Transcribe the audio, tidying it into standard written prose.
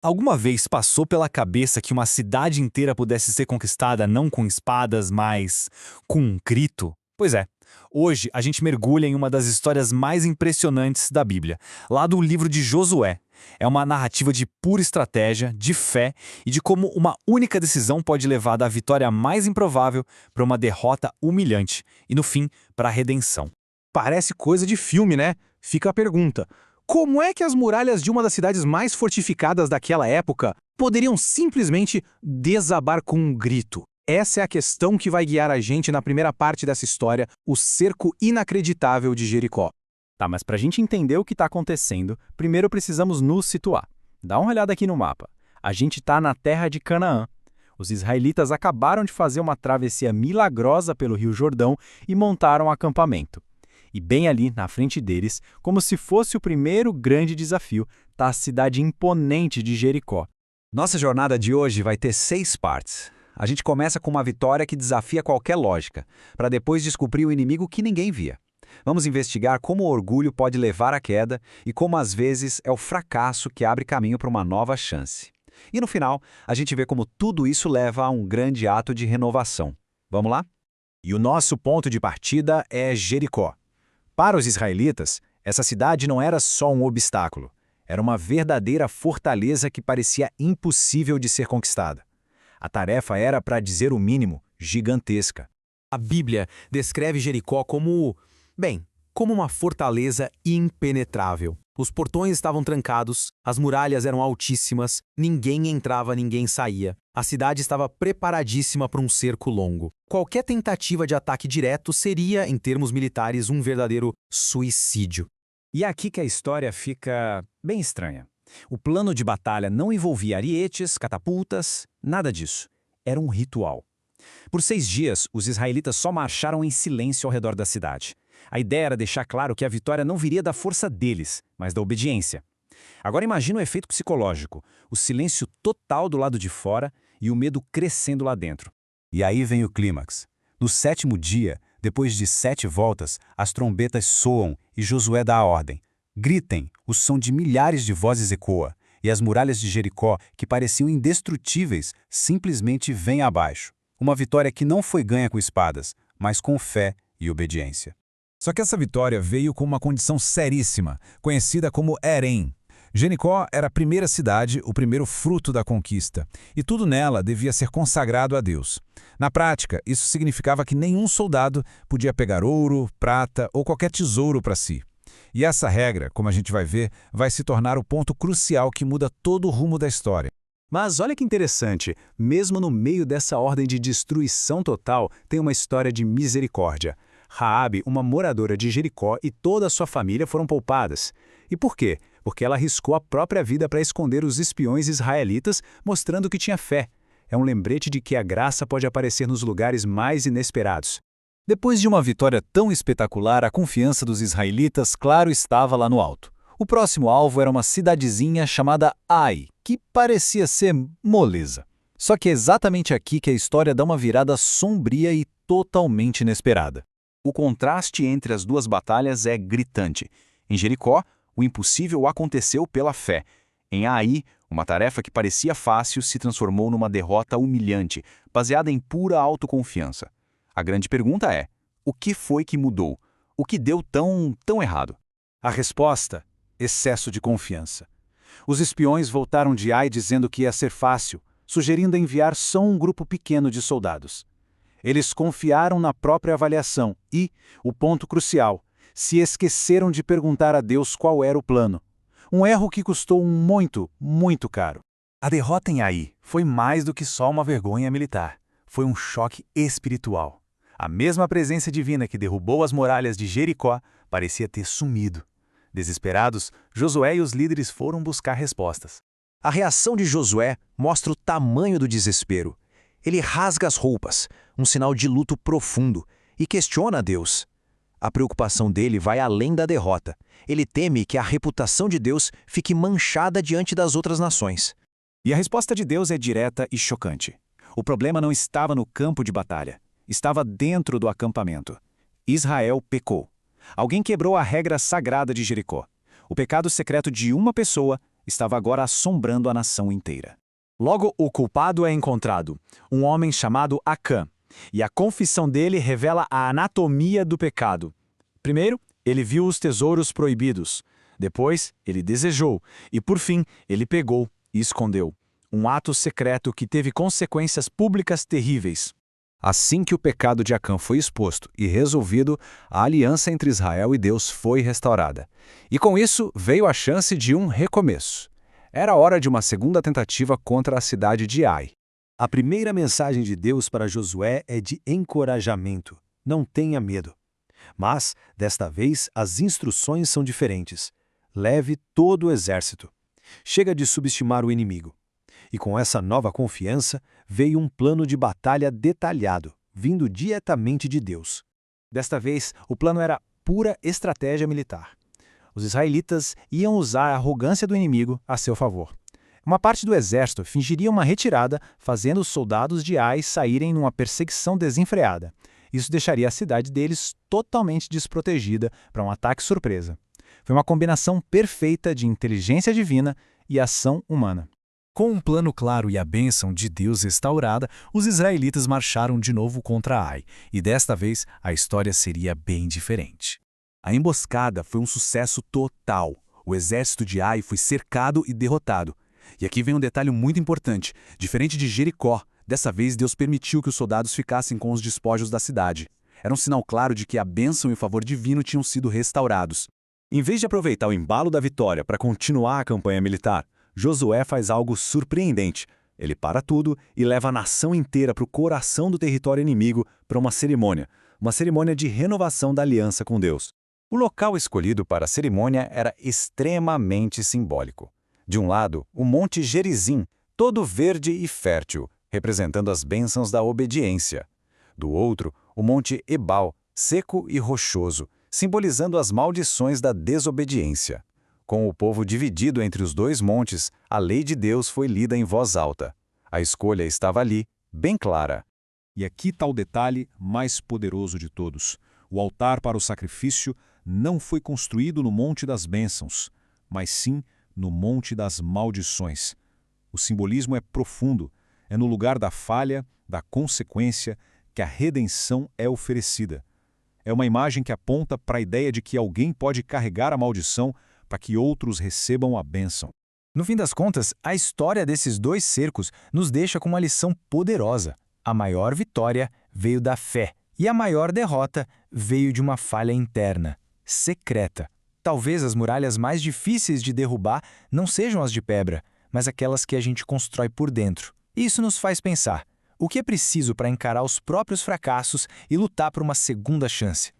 Alguma vez passou pela cabeça que uma cidade inteira pudesse ser conquistada não com espadas, mas com um grito? Pois é, hoje a gente mergulha em uma das histórias mais impressionantes da Bíblia, lá do livro de Josué. É uma narrativa de pura estratégia, de fé e de como uma única decisão pode levar da vitória mais improvável para uma derrota humilhante e, no fim, para a redenção. Parece coisa de filme, né? Fica a pergunta: como é que as muralhas de uma das cidades mais fortificadas daquela época poderiam simplesmente desabar com um grito? Essa é a questão que vai guiar a gente na primeira parte dessa história, o cerco inacreditável de Jericó. Tá, mas para a gente entender o que está acontecendo, primeiro precisamos nos situar. Dá uma olhada aqui no mapa. A gente está na terra de Canaã. Os israelitas acabaram de fazer uma travessia milagrosa pelo Rio Jordão e montaram um acampamento. E bem ali, na frente deles, como se fosse o primeiro grande desafio, está a cidade imponente de Jericó. Nossa jornada de hoje vai ter 6 partes. A gente começa com uma vitória que desafia qualquer lógica, para depois descobrir o inimigo que ninguém via. Vamos investigar como o orgulho pode levar à queda e como às vezes é o fracasso que abre caminho para uma nova chance. E no final, a gente vê como tudo isso leva a um grande ato de renovação. Vamos lá? E o nosso ponto de partida é Jericó. Para os israelitas, essa cidade não era só um obstáculo. Era uma verdadeira fortaleza que parecia impossível de ser conquistada. A tarefa era, para dizer o mínimo, gigantesca. A Bíblia descreve Jericó como uma fortaleza impenetrável. Os portões estavam trancados, as muralhas eram altíssimas, ninguém entrava, ninguém saía. A cidade estava preparadíssima para um cerco longo. Qualquer tentativa de ataque direto seria, em termos militares, um verdadeiro suicídio. E é aqui que a história fica bem estranha. O plano de batalha não envolvia arietes, catapultas, nada disso. Era um ritual. Por 6 dias, os israelitas só marcharam em silêncio ao redor da cidade. A ideia era deixar claro que a vitória não viria da força deles, mas da obediência. Agora imagina o efeito psicológico, o silêncio total do lado de fora e o medo crescendo lá dentro. E aí vem o clímax. No 7º dia, depois de 7 voltas, as trombetas soam e Josué dá a ordem. Gritem, o som de milhares de vozes ecoa, e as muralhas de Jericó, que pareciam indestrutíveis, simplesmente vêm abaixo. Uma vitória que não foi ganha com espadas, mas com fé e obediência. Só que essa vitória veio com uma condição seríssima, conhecida como Herem. Jericó era a primeira cidade, o primeiro fruto da conquista, e tudo nela devia ser consagrado a Deus. Na prática, isso significava que nenhum soldado podia pegar ouro, prata ou qualquer tesouro para si. E essa regra, como a gente vai ver, vai se tornar o ponto crucial que muda todo o rumo da história. Mas olha que interessante, mesmo no meio dessa ordem de destruição total, tem uma história de misericórdia. Raabe, uma moradora de Jericó, e toda a sua família foram poupadas. E por quê? Porque ela arriscou a própria vida para esconder os espiões israelitas, mostrando que tinha fé. É um lembrete de que a graça pode aparecer nos lugares mais inesperados. Depois de uma vitória tão espetacular, a confiança dos israelitas, claro, estava lá no alto. O próximo alvo era uma cidadezinha chamada Ai, que parecia ser moleza. Só que é exatamente aqui que a história dá uma virada sombria e totalmente inesperada. O contraste entre as duas batalhas é gritante. Em Jericó, o impossível aconteceu pela fé. Em Ai, uma tarefa que parecia fácil se transformou numa derrota humilhante, baseada em pura autoconfiança. A grande pergunta é: o que foi que mudou? O que deu tão errado? A resposta: excesso de confiança. Os espiões voltaram de Ai dizendo que ia ser fácil, sugerindo enviar só um grupo pequeno de soldados. Eles confiaram na própria avaliação e, o ponto crucial, se esqueceram de perguntar a Deus qual era o plano. Um erro que custou muito caro. A derrota em Ai foi mais do que só uma vergonha militar. Foi um choque espiritual. A mesma presença divina que derrubou as muralhas de Jericó parecia ter sumido. Desesperados, Josué e os líderes foram buscar respostas. A reação de Josué mostra o tamanho do desespero. Ele rasga as roupas, um sinal de luto profundo, e questiona a Deus. A preocupação dele vai além da derrota. Ele teme que a reputação de Deus fique manchada diante das outras nações. E a resposta de Deus é direta e chocante. O problema não estava no campo de batalha. Estava dentro do acampamento. Israel pecou. Alguém quebrou a regra sagrada de Jericó. O pecado secreto de uma pessoa estava agora assombrando a nação inteira. Logo, o culpado é encontrado, um homem chamado Acã, e a confissão dele revela a anatomia do pecado. Primeiro, ele viu os tesouros proibidos. Depois, ele desejou. E, por fim, ele pegou e escondeu. Um ato secreto que teve consequências públicas terríveis. Assim que o pecado de Acã foi exposto e resolvido, a aliança entre Israel e Deus foi restaurada. E com isso veio a chance de um recomeço. Era hora de uma segunda tentativa contra a cidade de Ai. A primeira mensagem de Deus para Josué é de encorajamento. Não tenha medo. Mas, desta vez, as instruções são diferentes. Leve todo o exército. Chega de subestimar o inimigo. E com essa nova confiança, veio um plano de batalha detalhado, vindo diretamente de Deus. Desta vez, o plano era pura estratégia militar. Os israelitas iam usar a arrogância do inimigo a seu favor. Uma parte do exército fingiria uma retirada, fazendo os soldados de Ai saírem numa perseguição desenfreada. Isso deixaria a cidade deles totalmente desprotegida para um ataque surpresa. Foi uma combinação perfeita de inteligência divina e ação humana. Com um plano claro e a bênção de Deus restaurada, os israelitas marcharam de novo contra Ai, e desta vez a história seria bem diferente. A emboscada foi um sucesso total. O exército de Ai foi cercado e derrotado. E aqui vem um detalhe muito importante. Diferente de Jericó, dessa vez Deus permitiu que os soldados ficassem com os despojos da cidade. Era um sinal claro de que a bênção e o favor divino tinham sido restaurados. Em vez de aproveitar o embalo da vitória para continuar a campanha militar, Josué faz algo surpreendente. Ele para tudo e leva a nação inteira para o coração do território inimigo para uma cerimônia de renovação da aliança com Deus. O local escolhido para a cerimônia era extremamente simbólico. De um lado, o Monte Gerizim, todo verde e fértil, representando as bênçãos da obediência. Do outro, o Monte Ebal, seco e rochoso, simbolizando as maldições da desobediência. Com o povo dividido entre os dois montes, a lei de Deus foi lida em voz alta. A escolha estava ali, bem clara. E aqui está o detalhe mais poderoso de todos. O altar para o sacrifício não foi construído no Monte das Bênçãos, mas sim no Monte das Maldições. O simbolismo é profundo. É no lugar da falha, da consequência, que a redenção é oferecida. É uma imagem que aponta para a ideia de que alguém pode carregar a maldição para que outros recebam a bênção. No fim das contas, a história desses dois cercos nos deixa com uma lição poderosa. A maior vitória veio da fé e a maior derrota veio de uma falha interna, secreta. Talvez as muralhas mais difíceis de derrubar não sejam as de pedra, mas aquelas que a gente constrói por dentro. Isso nos faz pensar: o que é preciso para encarar os próprios fracassos e lutar por uma segunda chance?